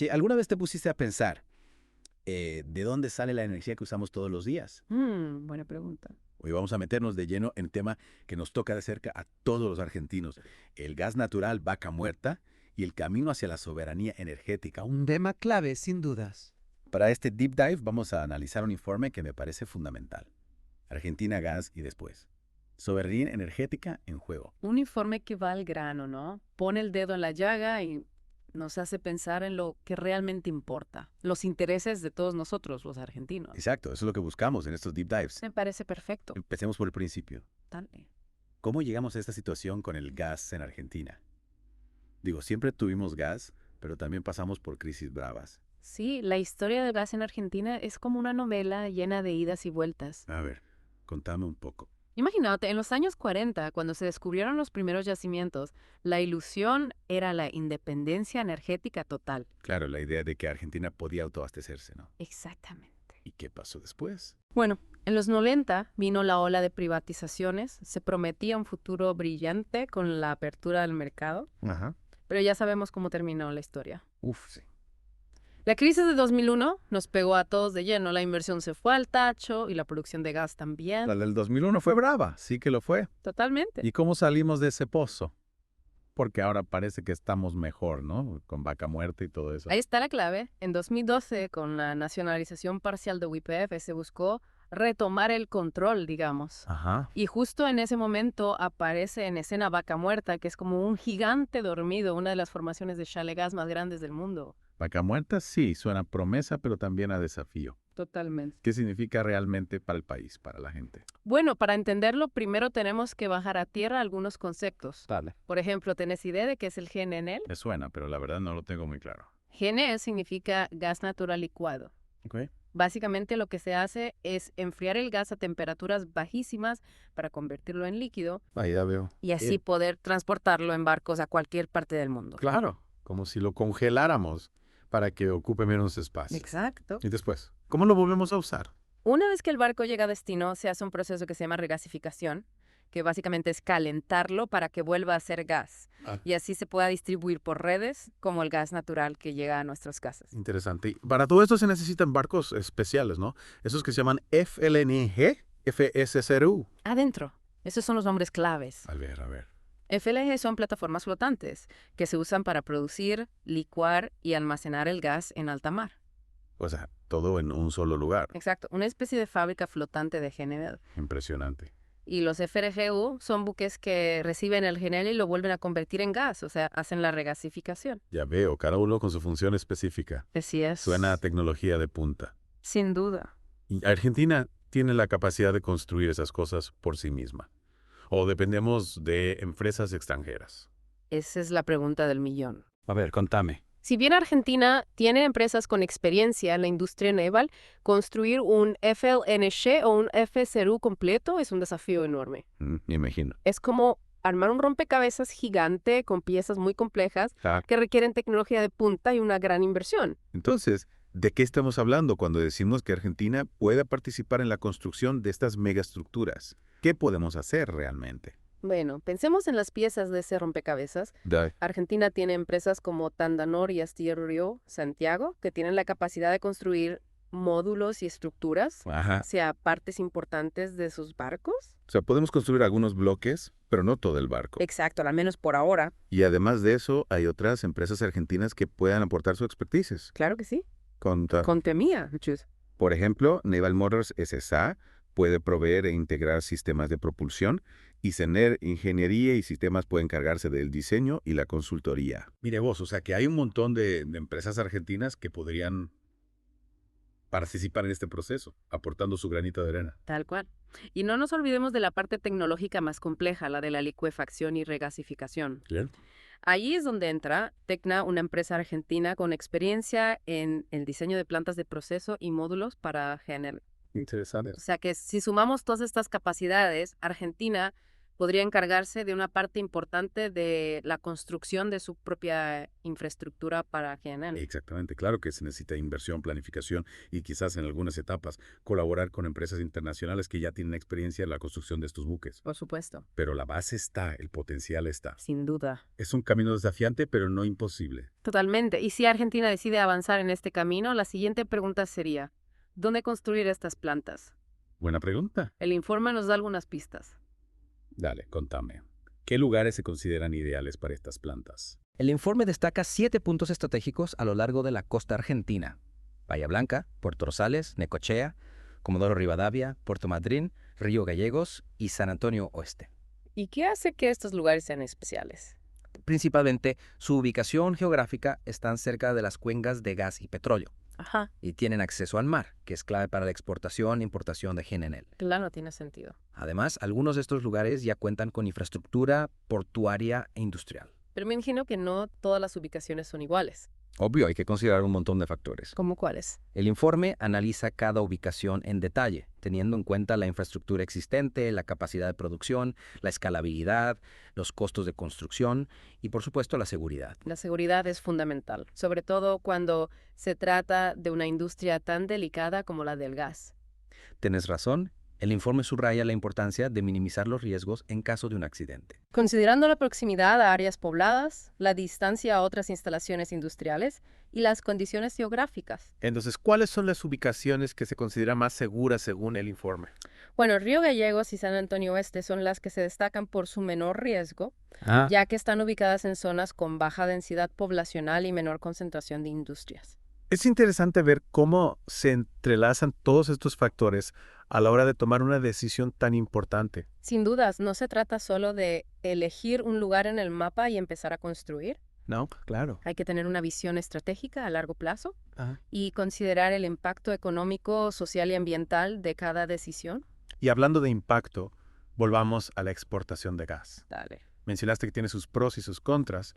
Che, ¿alguna vez te pusiste a pensar de dónde sale la energía que usamos todos los días? Buena pregunta. Hoy vamos a meternos de lleno en tema que nos toca de cerca a todos los argentinos, el gas natural Vaca Muerta y el camino hacia la soberanía energética. Un tema clave, sin dudas. Para este deep dive vamos a analizar un informe que me parece fundamental. Argentina Gas y después. Soberanía energética en juego. Un informe que va al grano, ¿no? Pone el dedo en la llaga y nos hace pensar en lo que realmente importa, los intereses de todos nosotros, los argentinos. Exacto, eso es lo que buscamos en estos deep dives. Me parece perfecto. Empecemos por el principio. Dale. ¿Cómo llegamos a esta situación con el gas en Argentina? Digo, siempre tuvimos gas, pero también pasamos por crisis bravas. Sí, la historia del gas en Argentina es como una novela llena de idas y vueltas. A ver, contame un poco. Imagínate, en los años 40, cuando se descubrieron los primeros yacimientos, la ilusión era la independencia energética total. Claro, la idea de que Argentina podía autoabastecerse, ¿no? Exactamente. ¿Y qué pasó después? Bueno, en los 90 vino la ola de privatizaciones, se prometía un futuro brillante con la apertura del mercado, Ajá. pero ya sabemos cómo terminó la historia. Uf, sí. La crisis de 2001 nos pegó a todos de lleno, la inversión se fue al tacho y la producción de gas también. La del 2001 fue brava, sí que lo fue. Totalmente. ¿Y cómo salimos de ese pozo? Porque ahora parece que estamos mejor, ¿no? Con Vaca Muerta y todo eso. Ahí está la clave. En 2012, con la nacionalización parcial de YPF, se buscó retomar el control, digamos. Ajá. Y justo en ese momento aparece en escena Vaca Muerta, que es como un gigante dormido, una de las formaciones de shale gas más grandes del mundo. Vaca Muerta sí, suena a promesa, pero también a desafío. Totalmente. ¿Qué significa realmente para el país, para la gente? Bueno, para entenderlo, primero tenemos que bajar a tierra algunos conceptos. Dale. Por ejemplo, ¿tenés idea de qué es el GNL? Me suena, pero la verdad no lo tengo muy claro. GNL significa gas natural licuado. Ok. Básicamente lo que se hace es enfriar el gas a temperaturas bajísimas para convertirlo en líquido Ahí ya veo. y así poder transportarlo en barcos a cualquier parte del mundo. Claro, como si lo congeláramos para que ocupe menos espacio. Exacto. Y después, ¿cómo lo volvemos a usar? Una vez que el barco llega a destino, se hace un proceso que se llama regasificación, que básicamente es calentarlo para que vuelva a ser gas. Ah. Y así se pueda distribuir por redes como el gas natural que llega a nuestras casas. Interesante. Y para todo esto se necesitan barcos especiales, ¿no? Esos que se llaman FLNG, FSRU. Adentro. Esos son los nombres claves. A ver. FLNG son plataformas flotantes que se usan para producir, licuar y almacenar el gas en alta mar. O sea, todo en un solo lugar. Exacto, una especie de fábrica flotante de GNL. Impresionante. Y los FRGU son buques que reciben el GNL y lo vuelven a convertir en gas, o sea, hacen la regasificación. Ya veo, cada uno con su función específica. Así es. Suena a tecnología de punta. Sin duda. Y Argentina tiene la capacidad de construir esas cosas por sí misma. ¿O dependemos de empresas extranjeras? Esa es la pregunta del millón. A ver, contame. Si bien Argentina tiene empresas con experiencia en la industria naval, construir un FLNG o un FSRU completo es un desafío enorme. Me imagino. Es como armar un rompecabezas gigante con piezas muy complejas que requieren tecnología de punta y una gran inversión. Entonces, ¿de qué estamos hablando cuando decimos que Argentina pueda participar en la construcción de estas megaestructuras? ¿Qué podemos hacer realmente? Bueno, pensemos en las piezas de ese rompecabezas. Argentina tiene empresas como Tandanor y Astillero Santiago, que tienen la capacidad de construir módulos y estructuras, Ajá. o sea, partes importantes de sus barcos. O sea, podemos construir algunos bloques, pero no todo el barco. Exacto, al menos por ahora. Y además de eso, hay otras empresas argentinas que puedan aportar su expertise. Claro que sí. Conta. Contemía. Por ejemplo, Naval Motors SSA puede proveer e integrar sistemas de propulsión y CENER Ingeniería y Sistemas puede encargarse del diseño y la consultoría. Mire vos, o sea que hay un montón de empresas argentinas que podrían participar en este proceso, aportando su granito de arena. Tal cual. Y no nos olvidemos de la parte tecnológica más compleja, la de la licuefacción y regasificación. Claro. Ahí es donde entra Tecna, una empresa argentina con experiencia en el diseño de plantas de proceso y módulos para GNL. Interesante. O sea que si sumamos todas estas capacidades, Argentina podría encargarse de una parte importante de la construcción de su propia infraestructura para GNL. Exactamente, claro que se necesita inversión, planificación y quizás en algunas etapas colaborar con empresas internacionales que ya tienen experiencia en la construcción de estos buques. Por supuesto. Pero la base está, el potencial está. Sin duda. Es un camino desafiante, pero no imposible. Totalmente. Y si Argentina decide avanzar en este camino, la siguiente pregunta sería, ¿dónde construir estas plantas? Buena pregunta. El informe nos da algunas pistas. Dale, contame. ¿Qué lugares se consideran ideales para estas plantas? El informe destaca 7 puntos estratégicos a lo largo de la costa argentina: Bahía Blanca, Puerto Rosales, Necochea, Comodoro Rivadavia, Puerto Madryn, Río Gallegos y San Antonio Oeste. ¿Y qué hace que estos lugares sean especiales? Principalmente, su ubicación geográfica están cerca de las cuencas de gas y petróleo Ajá, y tienen acceso al mar, que es clave para la exportación e importación de GNL. claro, tiene sentido. Además, algunos de estos lugares ya cuentan con infraestructura portuaria e industrial. Pero me imagino que no todas las ubicaciones son iguales. Obvio, hay que considerar un montón de factores. ¿Cómo cuáles? El informe analiza cada ubicación en detalle, teniendo en cuenta la infraestructura existente, la capacidad de producción, la escalabilidad, los costos de construcción y, por supuesto, la seguridad. La seguridad es fundamental, sobre todo cuando se trata de una industria tan delicada como la del gas. Tienes razón, el informe subraya la importancia de minimizar los riesgos en caso de un accidente. Considerando la proximidad a áreas pobladas, la distancia a otras instalaciones industriales y las condiciones geográficas. Entonces, ¿cuáles son las ubicaciones que se consideran más seguras según el informe? Bueno, Río Gallegos y San Antonio Oeste son las que se destacan por su menor riesgo, ya que están ubicadas en zonas con baja densidad poblacional y menor concentración de industrias. Es interesante ver cómo se entrelazan todos estos factores a la hora de tomar una decisión tan importante. Sin dudas, no se trata solo de elegir un lugar en el mapa y empezar a construir. No, claro. Hay que tener una visión estratégica a largo plazo Ajá. y considerar el impacto económico, social y ambiental de cada decisión. Y hablando de impacto, volvamos a la exportación de gas. Dale. Mencionaste que tiene sus pros y sus contras.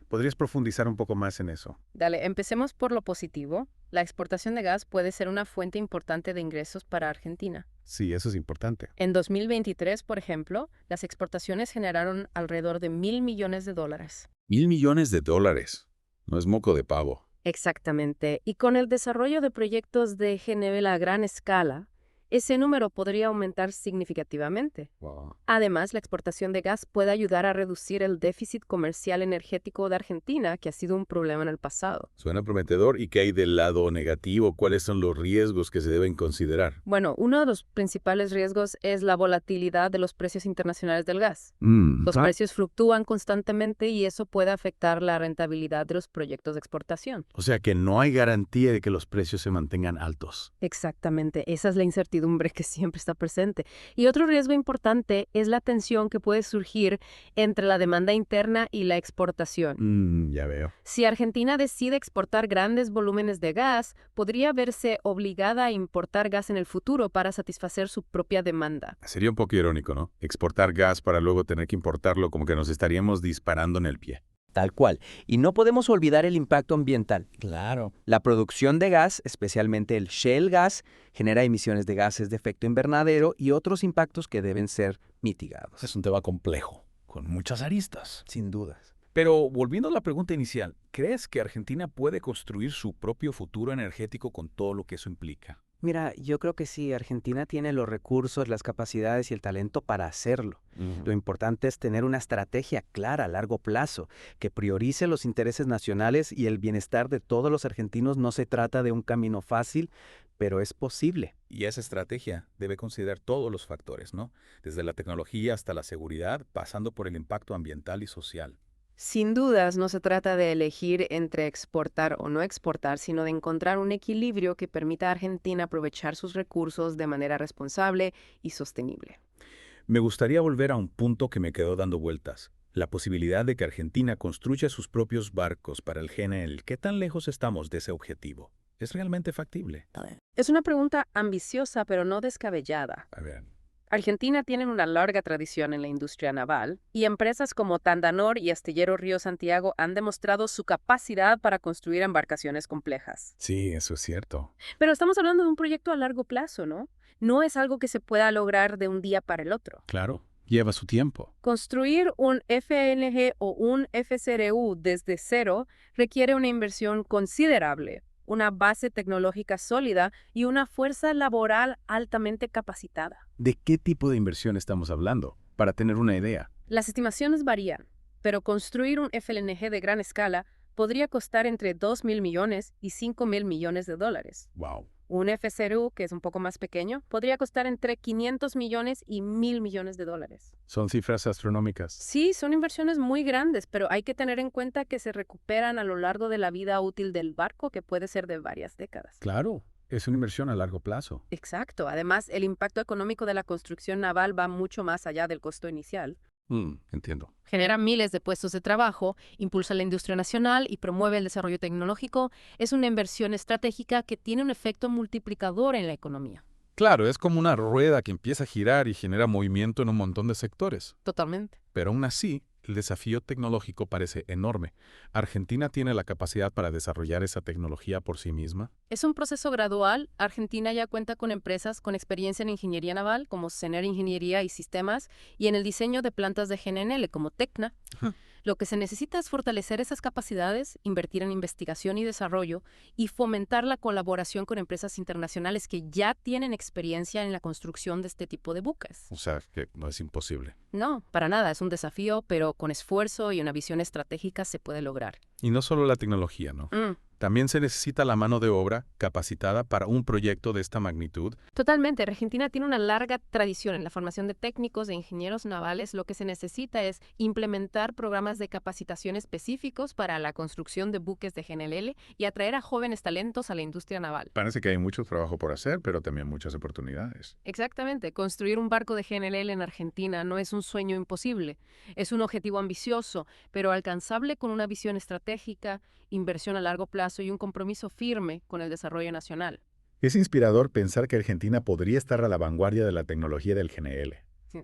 ¿Podrías profundizar un poco más en eso? Dale, empecemos por lo positivo. La exportación de gas puede ser una fuente importante de ingresos para Argentina. Sí, eso es importante. En 2023, por ejemplo, las exportaciones generaron alrededor de $1.000 millones. $1.000 millones. No es moco de pavo. Exactamente. Y con el desarrollo de proyectos de GNL a gran escala, ese número podría aumentar significativamente. Wow. Además, la exportación de gas puede ayudar a reducir el déficit comercial energético de Argentina, que ha sido un problema en el pasado. Suena prometedor. ¿Y qué hay del lado negativo? ¿Cuáles son los riesgos que se deben considerar? Bueno, uno de los principales riesgos es la volatilidad de los precios internacionales del gas. Los precios fluctúan constantemente y eso puede afectar la rentabilidad de los proyectos de exportación. O sea que no hay garantía de que los precios se mantengan altos. Exactamente, esa es la incertidumbre que siempre está presente. Y otro riesgo importante es la tensión que puede surgir entre la demanda interna y la exportación. Ya veo. Si Argentina decide exportar grandes volúmenes de gas, podría verse obligada a importar gas en el futuro para satisfacer su propia demanda. Sería un poco irónico, ¿no? Exportar gas para luego tener que importarlo, como que nos estaríamos disparando en el pie. Tal cual. Y no podemos olvidar el impacto ambiental. Claro. La producción de gas, especialmente el shale gas, genera emisiones de gases de efecto invernadero y otros impactos que deben ser mitigados. Es un tema complejo, con muchas aristas. Sin dudas. Pero volviendo a la pregunta inicial, ¿crees que Argentina puede construir su propio futuro energético con todo lo que eso implica? Mira, yo creo que sí, Argentina tiene los recursos, las capacidades y el talento para hacerlo. Lo importante es tener una estrategia clara a largo plazo, que priorice los intereses nacionales y el bienestar de todos los argentinos. No se trata de un camino fácil, pero es posible. Y esa estrategia debe considerar todos los factores, ¿no? Desde la tecnología hasta la seguridad, pasando por el impacto ambiental y social. Sin dudas, no se trata de elegir entre exportar o no exportar, sino de encontrar un equilibrio que permita a Argentina aprovechar sus recursos de manera responsable y sostenible. Me gustaría volver a un punto que me quedó dando vueltas. La posibilidad de que Argentina construya sus propios barcos para el GNL. ¿Qué tan lejos estamos de ese objetivo? ¿Es realmente factible? Es una pregunta ambiciosa, pero no descabellada. A ver. Argentina tiene una larga tradición en la industria naval y empresas como Tandanor y Astillero Río Santiago han demostrado su capacidad para construir embarcaciones complejas. Sí, eso es cierto. Pero estamos hablando de un proyecto a largo plazo, ¿no? No es algo que se pueda lograr de un día para el otro. Claro. Lleva su tiempo. Construir un FLNG o un FCRU desde cero requiere una inversión considerable, una base tecnológica sólida y una fuerza laboral altamente capacitada. ¿De qué tipo de inversión estamos hablando? Para tener una idea. Las estimaciones varían, pero construir un FLNG de gran escala podría costar entre 2.000 millones y 5.000 millones de dólares. Wow. Un FCRU, que es un poco más pequeño, podría costar entre 500 millones y 1.000 millones de dólares. Son cifras astronómicas. Sí, son inversiones muy grandes, pero hay que tener en cuenta que se recuperan a lo largo de la vida útil del barco, que puede ser de varias décadas. Claro, es una inversión a largo plazo. Exacto. Además, el impacto económico de la construcción naval va mucho más allá del costo inicial. Entiendo. Genera miles de puestos de trabajo, impulsa la industria nacional y promueve el desarrollo tecnológico. Es una inversión estratégica que tiene un efecto multiplicador en la economía. Claro, es como una rueda que empieza a girar y genera movimiento en un montón de sectores. Totalmente. Pero aún así, el desafío tecnológico parece enorme. ¿Argentina tiene la capacidad para desarrollar esa tecnología por sí misma? Es un proceso gradual. Argentina ya cuenta con empresas con experiencia en ingeniería naval, como CENER Ingeniería y Sistemas, y en el diseño de plantas de GNL, como Tecna. Lo que se necesita es fortalecer esas capacidades, invertir en investigación y desarrollo, y fomentar la colaboración con empresas internacionales que ya tienen experiencia en la construcción de este tipo de buques. O sea, que no es imposible. No, para nada, es un desafío, pero con esfuerzo y una visión estratégica se puede lograr. Y no solo la tecnología, ¿no? También se necesita la mano de obra capacitada para un proyecto de esta magnitud. Totalmente. Argentina tiene una larga tradición en la formación de técnicos, de ingenieros navales. Lo que se necesita es implementar programas de capacitación específicos para la construcción de buques de GNL y atraer a jóvenes talentos a la industria naval. Parece que hay mucho trabajo por hacer, pero también muchas oportunidades. Exactamente. Construir un barco de GNL en Argentina no es un sueño imposible. Es un objetivo ambicioso, pero alcanzable con una visión estratégica, inversión a largo plazo y un compromiso firme con el desarrollo nacional. Es inspirador pensar que Argentina podría estar a la vanguardia de la tecnología del GNL.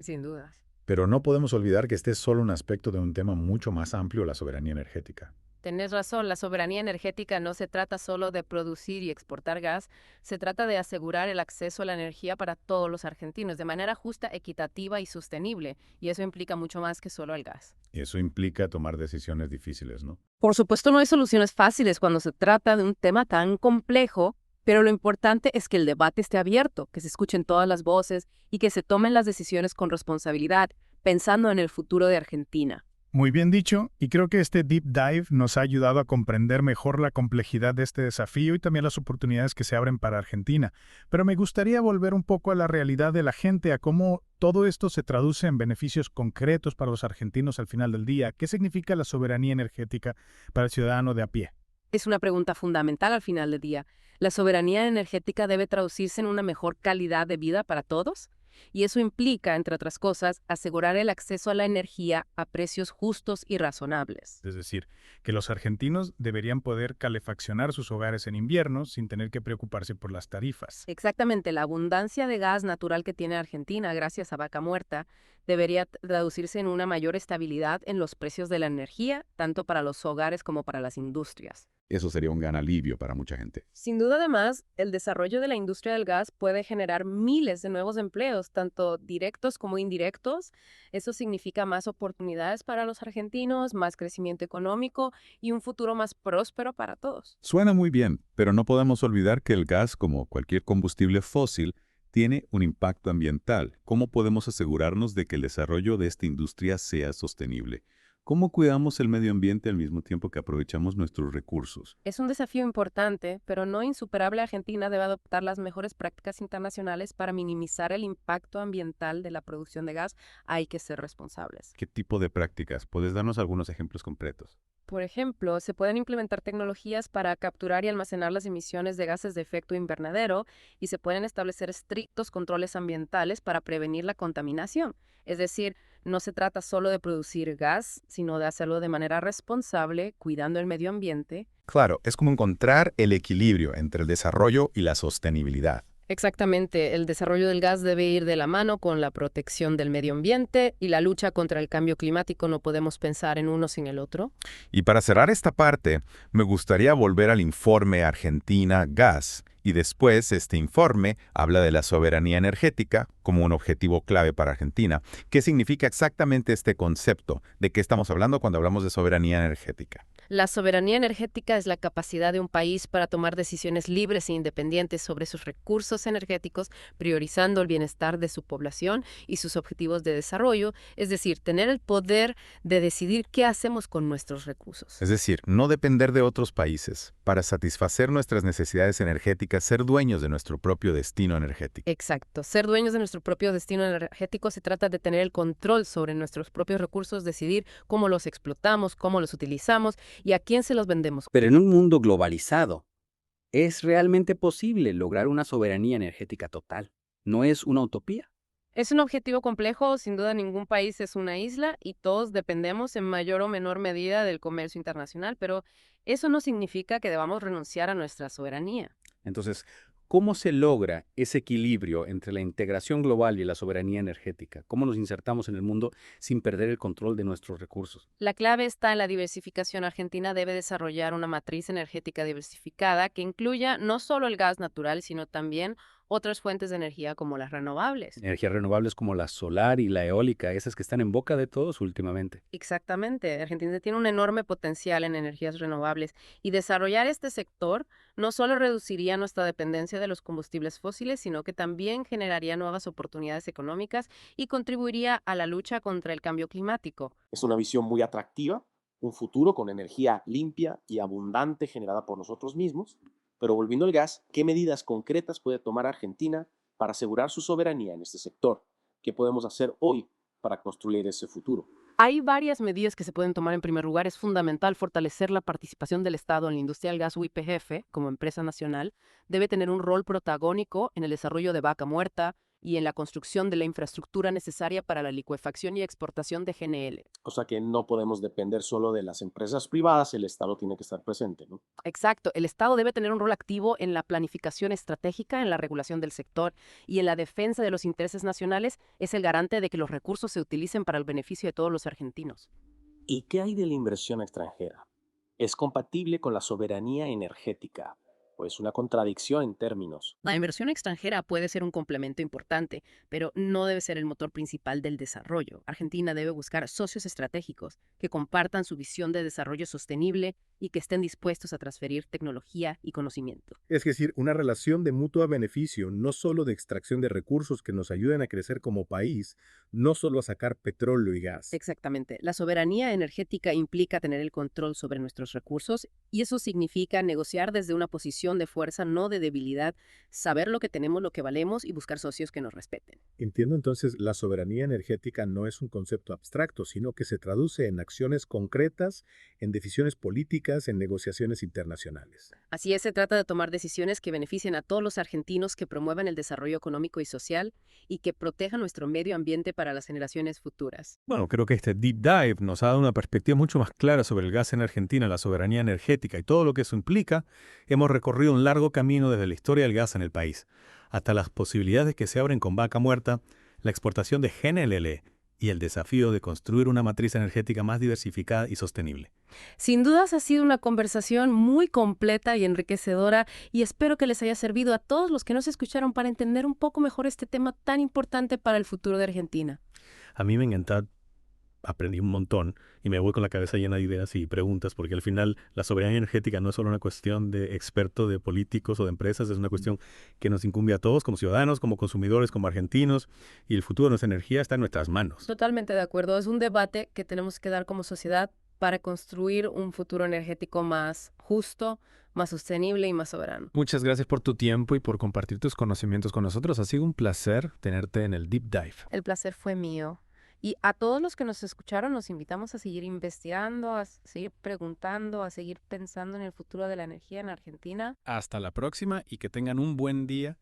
Sin dudas. Pero no podemos olvidar que este es solo un aspecto de un tema mucho más amplio, la soberanía energética. Tenés razón, la soberanía energética no se trata solo de producir y exportar gas, se trata de asegurar el acceso a la energía para todos los argentinos de manera justa, equitativa y sostenible, y eso implica mucho más que solo el gas. Y eso implica tomar decisiones difíciles, ¿no? Por supuesto, no hay soluciones fáciles cuando se trata de un tema tan complejo, pero lo importante es que el debate esté abierto, que se escuchen todas las voces y que se tomen las decisiones con responsabilidad, pensando en el futuro de Argentina. Muy bien dicho, y creo que este deep dive nos ha ayudado a comprender mejor la complejidad de este desafío y también las oportunidades que se abren para Argentina. Pero me gustaría volver un poco a la realidad de la gente, a cómo todo esto se traduce en beneficios concretos para los argentinos al final del día. ¿Qué significa la soberanía energética para el ciudadano de a pie? Es una pregunta fundamental al final del día. ¿La soberanía energética debe traducirse en una mejor calidad de vida para todos? Y eso implica, entre otras cosas, asegurar el acceso a la energía a precios justos y razonables. Es decir, que los argentinos deberían poder calefaccionar sus hogares en invierno sin tener que preocuparse por las tarifas. Exactamente, la abundancia de gas natural que tiene Argentina gracias a Vaca Muerta debería traducirse en una mayor estabilidad en los precios de la energía, tanto para los hogares como para las industrias. Eso sería un gran alivio para mucha gente. Sin duda, además, el desarrollo de la industria del gas puede generar miles de nuevos empleos, tanto directos como indirectos. Eso significa más oportunidades para los argentinos, más crecimiento económico y un futuro más próspero para todos. Suena muy bien, pero no podemos olvidar que el gas, como cualquier combustible fósil, tiene un impacto ambiental. ¿Cómo podemos asegurarnos de que el desarrollo de esta industria sea sostenible? ¿Cómo cuidamos el medio ambiente al mismo tiempo que aprovechamos nuestros recursos? Es un desafío importante, pero no insuperable. Argentina debe adoptar las mejores prácticas internacionales para minimizar el impacto ambiental de la producción de gas. Hay que ser responsables. ¿Qué tipo de prácticas? ¿Puedes darnos algunos ejemplos concretos? Por ejemplo, se pueden implementar tecnologías para capturar y almacenar las emisiones de gases de efecto invernadero y se pueden establecer estrictos controles ambientales para prevenir la contaminación. Es decir, no se trata solo de producir gas, sino de hacerlo de manera responsable, cuidando el medio ambiente. Claro, es como encontrar el equilibrio entre el desarrollo y la sostenibilidad. Exactamente, el desarrollo del gas debe ir de la mano con la protección del medio ambiente y la lucha contra el cambio climático. No podemos pensar en uno sin el otro. Y para cerrar esta parte, me gustaría volver al informe Argentina Gas Y después, este informe habla de la soberanía energética como un objetivo clave para Argentina. ¿Qué significa exactamente este concepto? ¿De qué estamos hablando cuando hablamos de soberanía energética? La soberanía energética es la capacidad de un país para tomar decisiones libres e independientes sobre sus recursos energéticos, priorizando el bienestar de su población y sus objetivos de desarrollo, es decir, tener el poder de decidir qué hacemos con nuestros recursos. Es decir, no depender de otros países para satisfacer nuestras necesidades energéticas, ser dueños de nuestro propio destino energético. Exacto. Ser dueños de nuestro propio destino energético se trata de tener el control sobre nuestros propios recursos, decidir cómo los explotamos, cómo los utilizamos y a quién se los vendemos. Pero en un mundo globalizado, ¿es realmente posible lograr una soberanía energética total? ¿No es una utopía? Es un objetivo complejo, sin duda ningún país es una isla y todos dependemos en mayor o menor medida del comercio internacional, pero eso no significa que debamos renunciar a nuestra soberanía. Entonces, ¿cómo se logra ese equilibrio entre la integración global y la soberanía energética? ¿Cómo nos insertamos en el mundo sin perder el control de nuestros recursos? La clave está en la diversificación. Argentina debe desarrollar una matriz energética diversificada que incluya no solo el gas natural, sino también otras fuentes de energía como las renovables. Energías renovables como la solar y la eólica, esas que están en boca de todos últimamente. Exactamente. Argentina tiene un enorme potencial en energías renovables y desarrollar este sector no solo reduciría nuestra dependencia de los combustibles fósiles, sino que también generaría nuevas oportunidades económicas y contribuiría a la lucha contra el cambio climático. Es una visión muy atractiva, un futuro con energía limpia y abundante generada por nosotros mismos. Pero volviendo al gas, ¿qué medidas concretas puede tomar Argentina para asegurar su soberanía en este sector? ¿Qué podemos hacer hoy para construir ese futuro? Hay varias medidas que se pueden tomar. En primer lugar, es fundamental fortalecer la participación del Estado en la industria del gas. YPF, como empresa nacional, debe tener un rol protagónico en el desarrollo de Vaca Muerta y en la construcción de la infraestructura necesaria para la licuefacción y exportación de GNL. O sea que no podemos depender solo de las empresas privadas, el Estado tiene que estar presente, ¿no? Exacto. El Estado debe tener un rol activo en la planificación estratégica, en la regulación del sector y en la defensa de los intereses nacionales. Es el garante de que los recursos se utilicen para el beneficio de todos los argentinos. ¿Y qué hay de la inversión extranjera? ¿Es compatible con la soberanía energética? ¿O es una contradicción en términos? La inversión extranjera puede ser un complemento importante, pero no debe ser el motor principal del desarrollo. Argentina debe buscar socios estratégicos que compartan su visión de desarrollo sostenible y que estén dispuestos a transferir tecnología y conocimiento. Es decir, una relación de mutuo beneficio, no solo de extracción de recursos que nos ayuden a crecer como país, no solo a sacar petróleo y gas. Exactamente. La soberanía energética implica tener el control sobre nuestros recursos y eso significa negociar desde una posición de fuerza, no de debilidad, saber lo que tenemos, lo que valemos y buscar socios que nos respeten. Entiendo entonces, la soberanía energética no es un concepto abstracto, sino que se traduce en acciones concretas, en decisiones políticas, en negociaciones internacionales. Así es, se trata de tomar decisiones que beneficien a todos los argentinos, que promuevan el desarrollo económico y social y que protejan nuestro medio ambiente para las generaciones futuras. Bueno, creo que este deep dive nos ha dado una perspectiva mucho más clara sobre el gas en Argentina, la soberanía energética y todo lo que eso implica. Hemos recorrido un largo camino desde la historia del gas en el país, hasta las posibilidades que se abren con Vaca Muerta, la exportación de GNL y el desafío de construir una matriz energética más diversificada y sostenible. Sin dudas ha sido una conversación muy completa y enriquecedora y espero que les haya servido a todos los que nos escucharon para entender un poco mejor este tema tan importante para el futuro de Argentina. A mí me encanta, aprendí un montón y me voy con la cabeza llena de ideas y preguntas, porque al final la soberanía energética no es solo una cuestión de expertos, de políticos o de empresas, es una cuestión que nos incumbe a todos como ciudadanos, como consumidores, como argentinos, y el futuro de nuestra energía está en nuestras manos. Totalmente de acuerdo. Es un debate que tenemos que dar como sociedad para construir un futuro energético más justo, más sostenible y más soberano. Muchas gracias por tu tiempo y por compartir tus conocimientos con nosotros. Ha sido un placer tenerte en el Deep Dive. El placer fue mío. Y a todos los que nos escucharon, los invitamos a seguir investigando, a seguir preguntando, a seguir pensando en el futuro de la energía en Argentina. Hasta la próxima y que tengan un buen día